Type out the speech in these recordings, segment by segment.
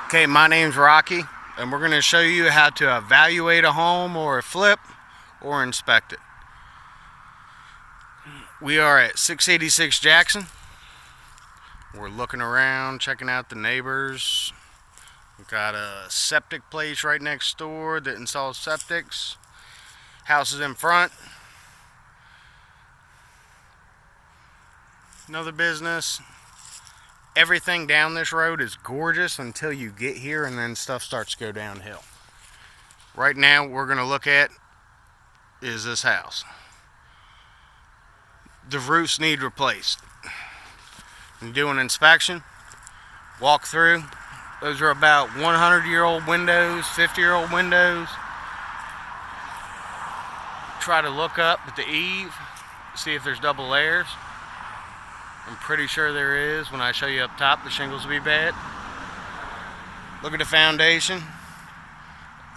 Okay, my name's Rocky, and we're going to show you how to evaluate a home or a flip or inspect it. We are at 686 Jackson. We're looking around, checking out the neighbors. We've got a septic place right next door that installs septics. House is in front. Another business. Everything down this road is gorgeous until you get here, and then stuff starts to go downhill. Right now, what we're going to look at is this house. The roofs need replaced. And do an inspection, walk through. Those are about 100-year-old windows, 50-year-old windows. Try to look up at the eave, see if there's double layers. I'm pretty sure there is. When I show you up top, the shingles will be bad. Look at the foundation.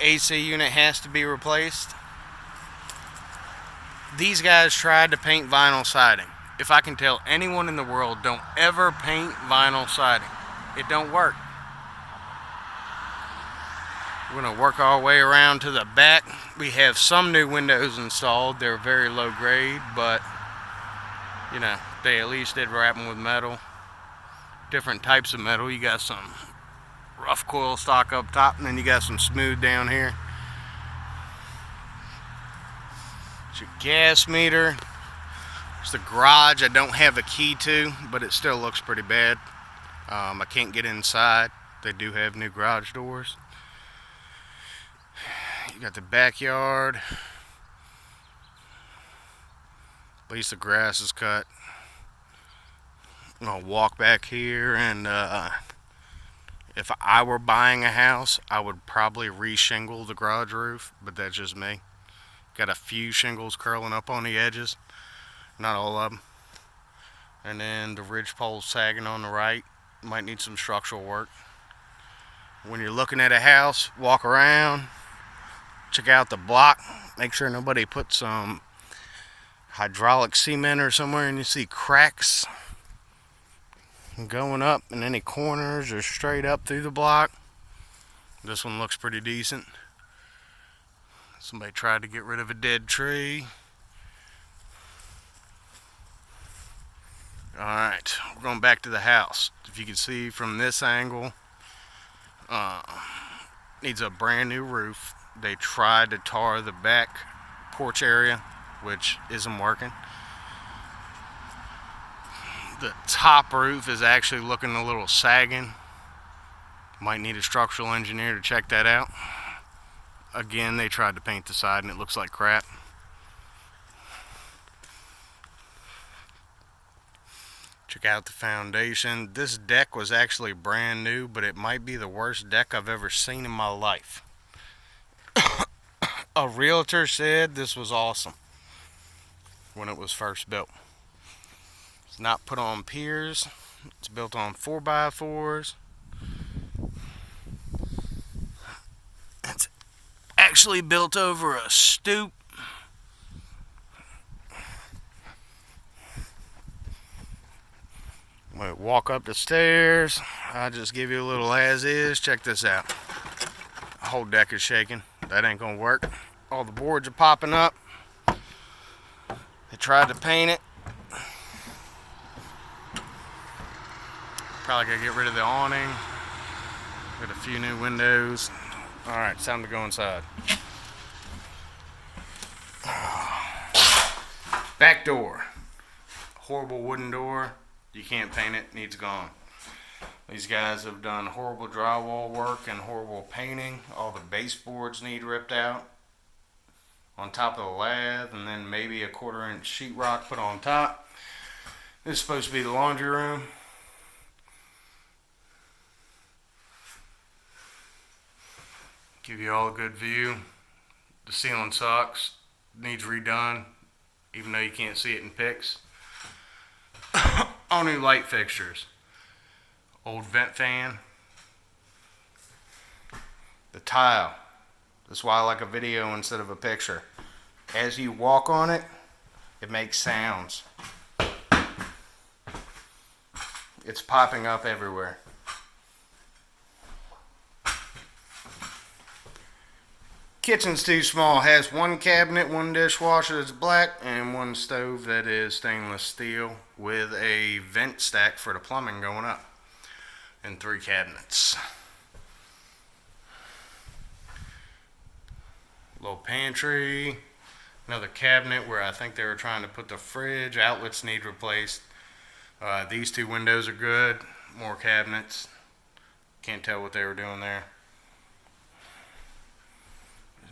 AC unit has to be replaced. These guys tried to paint vinyl siding. If I can tell anyone in the world, don't ever paint vinyl siding. It don't work. We're going to work our way around to the back. We have some new windows installed. They're very low grade, but you know, they at least did wrap them with metal. Different types of metal. You got some rough coil stock up top, and then you got some smooth down here. It's your gas meter. It's the garage I don't have a key to, but it still looks pretty bad. I can't get inside. They do have new garage doors. You got the backyard. At least the grass is cut. I'm gonna walk back here, and if I were buying a house, I would probably re-shingle the garage roof, but that's just me. Got a few shingles curling up on the edges, not all of them. And then the ridge pole sagging on the right. Might need some structural work. When you're looking at a house, walk around, check out the block, make sure nobody put some hydraulic cement or somewhere and you see cracks going up in any corners or straight up through the block. This one looks pretty decent. Somebody tried to get rid of a dead tree. Alright, we're going back to the house. If you can see from this angle, needs a brand new roof. They tried to tar the back porch area, which isn't working. The top roof is actually looking a little sagging. Might need a structural engineer to check that out. Again, they tried to paint the side and it looks like crap. Check out the foundation. This deck was actually brand new, but it might be the worst deck I've ever seen in my life. A realtor said this was awesome when it was first built. It's not put on piers. It's built on 4x4s. It's actually built over a stoop. I'm going to walk up the stairs. I'll just give you a little as is. Check this out. The whole deck is shaking. That ain't going to work. All the boards are popping up. They tried to paint it. Probably gotta get rid of the awning. Got a few new windows. Alright, it's time to go inside. Back door. Horrible wooden door. You can't paint it, needs gone. These guys have done horrible drywall work and horrible painting. All the baseboards need ripped out on top of the lath, and then maybe a 1/4-inch sheetrock put on top. This is supposed to be the laundry room. Give you all a good view. The ceiling sucks. Needs redone, even though you can't see it in pics. All new light fixtures. Old vent fan. The tile. That's why I like a video instead of a picture. As you walk on it, it makes sounds. It's popping up everywhere. Kitchen's too small. Has one cabinet, one dishwasher that's black, and one stove that is stainless steel with a vent stack for the plumbing going up, and 3 cabinets. Little pantry, another cabinet where I think they were trying to put the fridge. Outlets need replaced. These 2 windows are good. More cabinets. Can't tell what they were doing there.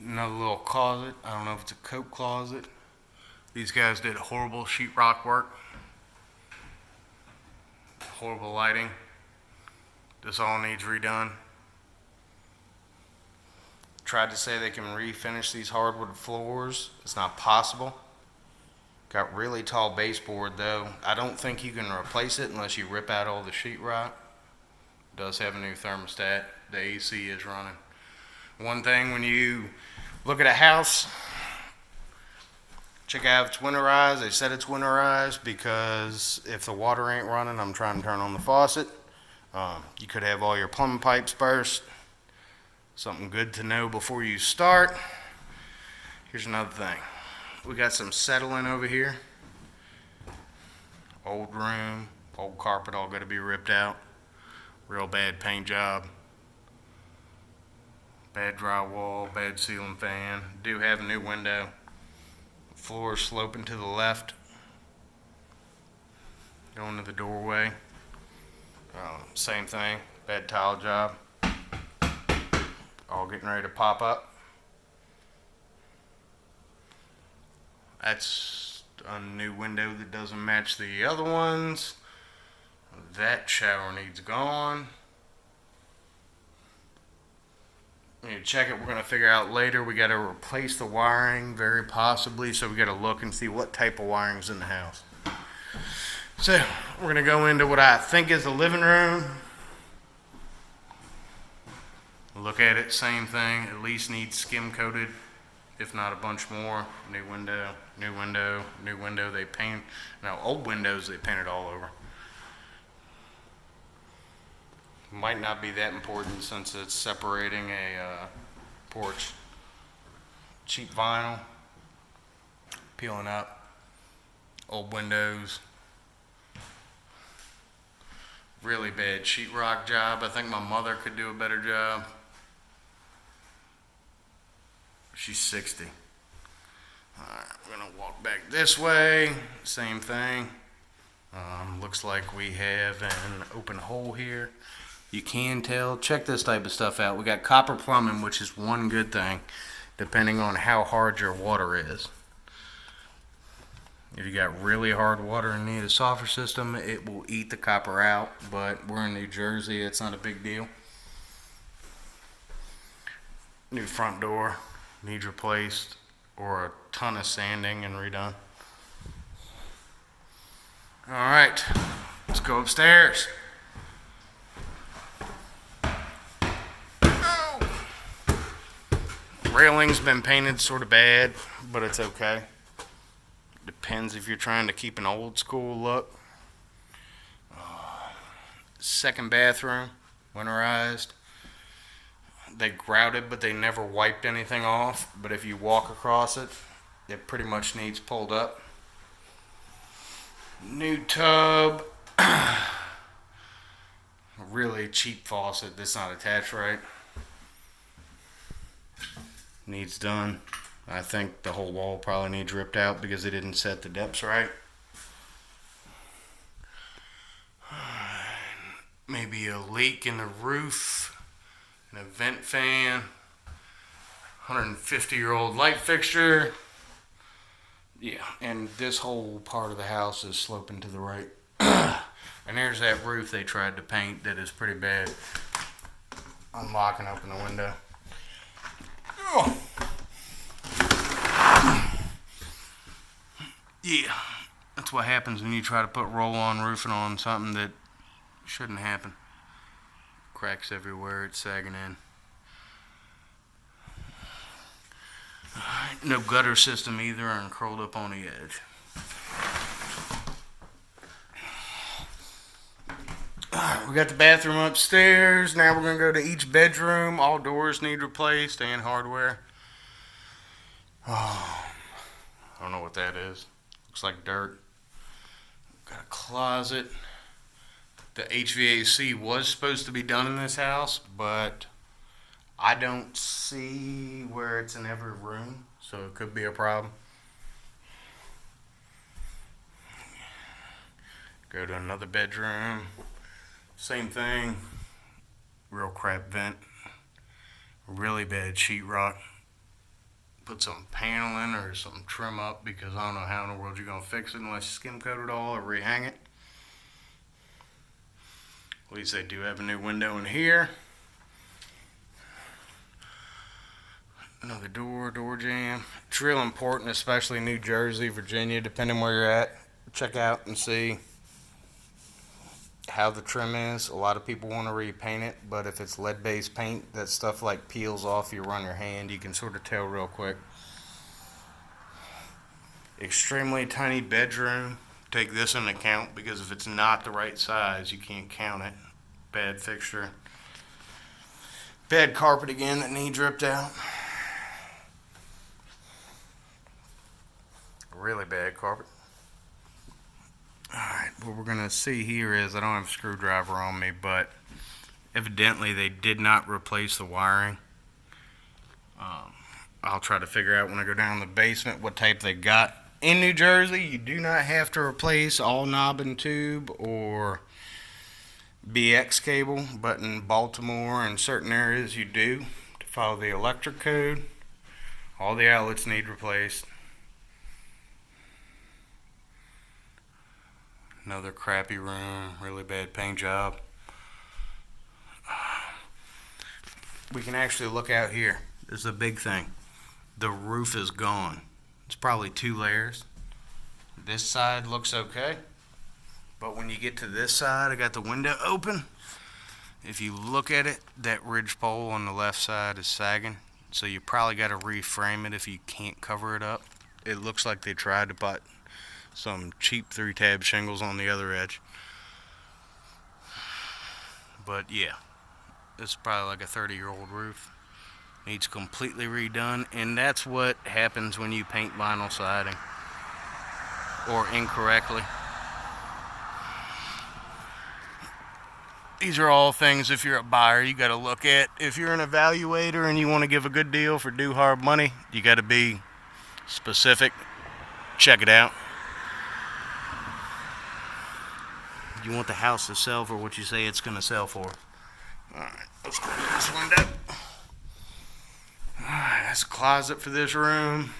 Another little closet. I don't know if it's a coat closet. These guys did horrible sheetrock work. Horrible lighting. This all needs redone. Tried to say they can refinish these hardwood floors. It's not possible. Got really tall baseboard though. I don't think you can replace it unless you rip out all the sheetrock. Does have a new thermostat. The AC is running. One thing when you look at a house, check out if it's winterized. They said it's winterized because if the water ain't running, I'm trying to turn on the faucet. You could have all your plumbing pipes burst. Something good to know before you start. Here's another thing. We got some settling over here. Old room, old carpet all got to be ripped out. Real bad paint job. Bad drywall, bad ceiling fan. Do have a new window. Floor sloping to the left. Going to the doorway. Same thing. Bad tile job. All getting ready to pop up. That's a new window that doesn't match the other ones. That shower needs gone. We need to check it. We're going to figure out later. We got to replace the wiring, very possibly. So we got to look and see what type of wiring's in the house. So we're going to go into what I think is the living room. Look at it, same thing. At least needs skim coated, if not a bunch more. New window, new window, new window. They paint, now old windows they painted all over. Might not be that important since it's separating a porch. Cheap vinyl, peeling up. Old windows. Really bad sheetrock job. I think my mother could do a better job. She's 60. Alright, we're gonna walk back this way. Same thing. Looks like we have an open hole here. You can tell. Check this type of stuff out. We got copper plumbing, which is one good thing, depending on how hard your water is. If you got really hard water and need a softer system, it will eat the copper out. But we're in New Jersey, it's not a big deal. New front door needs replaced, or a ton of sanding and redone. All right, let's go upstairs. Oh. Railing's been painted sort of bad, but it's okay. Depends if you're trying to keep an old school look. Second bathroom, winterized. They grouted, but they never wiped anything off. But if you walk across it, it pretty much needs pulled up. New tub. Really cheap faucet that's not attached right. Needs done. I think the whole wall probably needs ripped out because they didn't set the depths right. Maybe a leak in the roof. An vent fan, 150-year-old light fixture. Yeah, and this whole part of the house is sloping to the right. And there's that roof they tried to paint that is pretty bad. Unlock and open the window. Oh. Yeah, that's what happens when you try to put roll-on roofing on something that shouldn't happen. Cracks everywhere, it's sagging in. No gutter system either, and curled up on the edge. Alright, we got the bathroom upstairs. Now we're going to go to each bedroom. All doors need replaced and hardware. Oh, I don't know what that is. Looks like dirt. Got a closet. The HVAC was supposed to be done in this house, but I don't see where it's in every room, so it could be a problem. Go to another bedroom. Same thing. Real crap vent. Really bad sheetrock. Put some paneling or some trim up because I don't know how in the world you're going to fix it unless you skim coat it all or rehang it. At least they do have a new window in here. Another door jamb. It's real important, especially New Jersey, Virginia, depending where you're at. Check out and see how the trim is. A lot of people want to repaint it, but if it's lead-based paint, that stuff like peels off. You run your hand, you can sort of tell real quick. Extremely tiny bedroom. Take this into account because if it's not the right size, you can't count it. Bad fixture. Bad carpet again that needs ripped out. Really bad carpet. Alright, what we're going to see here is, I don't have a screwdriver on me, but evidently they did not replace the wiring. I'll try to figure out when I go down the basement what type they got. In New Jersey, you do not have to replace all knob and tube or BX cable, but in Baltimore and certain areas you do to follow the electric code. All the outlets need replaced. Another crappy room, really bad paint job. We can actually look out here. This is a big thing. The roof is gone. It's probably 2 layers. This side looks okay, but when you get to this side, I got the window open. If you look at it, that ridge pole on the left side is sagging, so you probably got to reframe it if you can't cover it up. It looks like they tried to put some cheap 3-tab shingles on the other edge. But yeah, it's probably like a 30-year-old roof. Needs completely redone, and that's what happens when you paint vinyl siding or incorrectly. These are all things, if you're a buyer, you got to look at. If you're an evaluator and you want to give a good deal for due hard money, you got to be specific. Check it out. You want the house to sell for what you say it's going to sell for. Alright, let's go to this window. Alright, that's a closet for this room.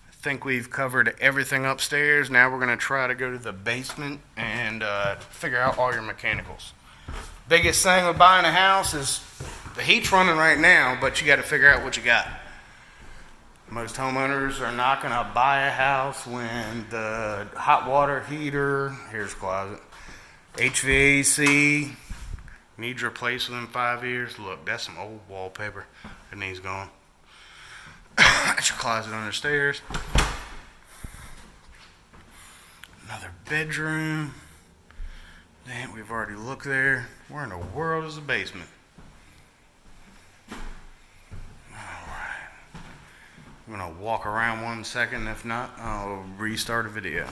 I think we've covered everything upstairs. Now we're going to try to go to the basement and figure out all your mechanicals. Biggest thing with buying a house is the heat's running right now, but you got to figure out what you got. Most homeowners are not going to buy a house when the hot water heater, here's closet, HVAC, needs replaced within 5 years. Look, that's some old wallpaper that needs gone. That's your closet under the stairs. Another bedroom. Damn, we've already looked there. Where in the world is the basement? I'm gonna walk around 1 second. If not, I'll restart a video.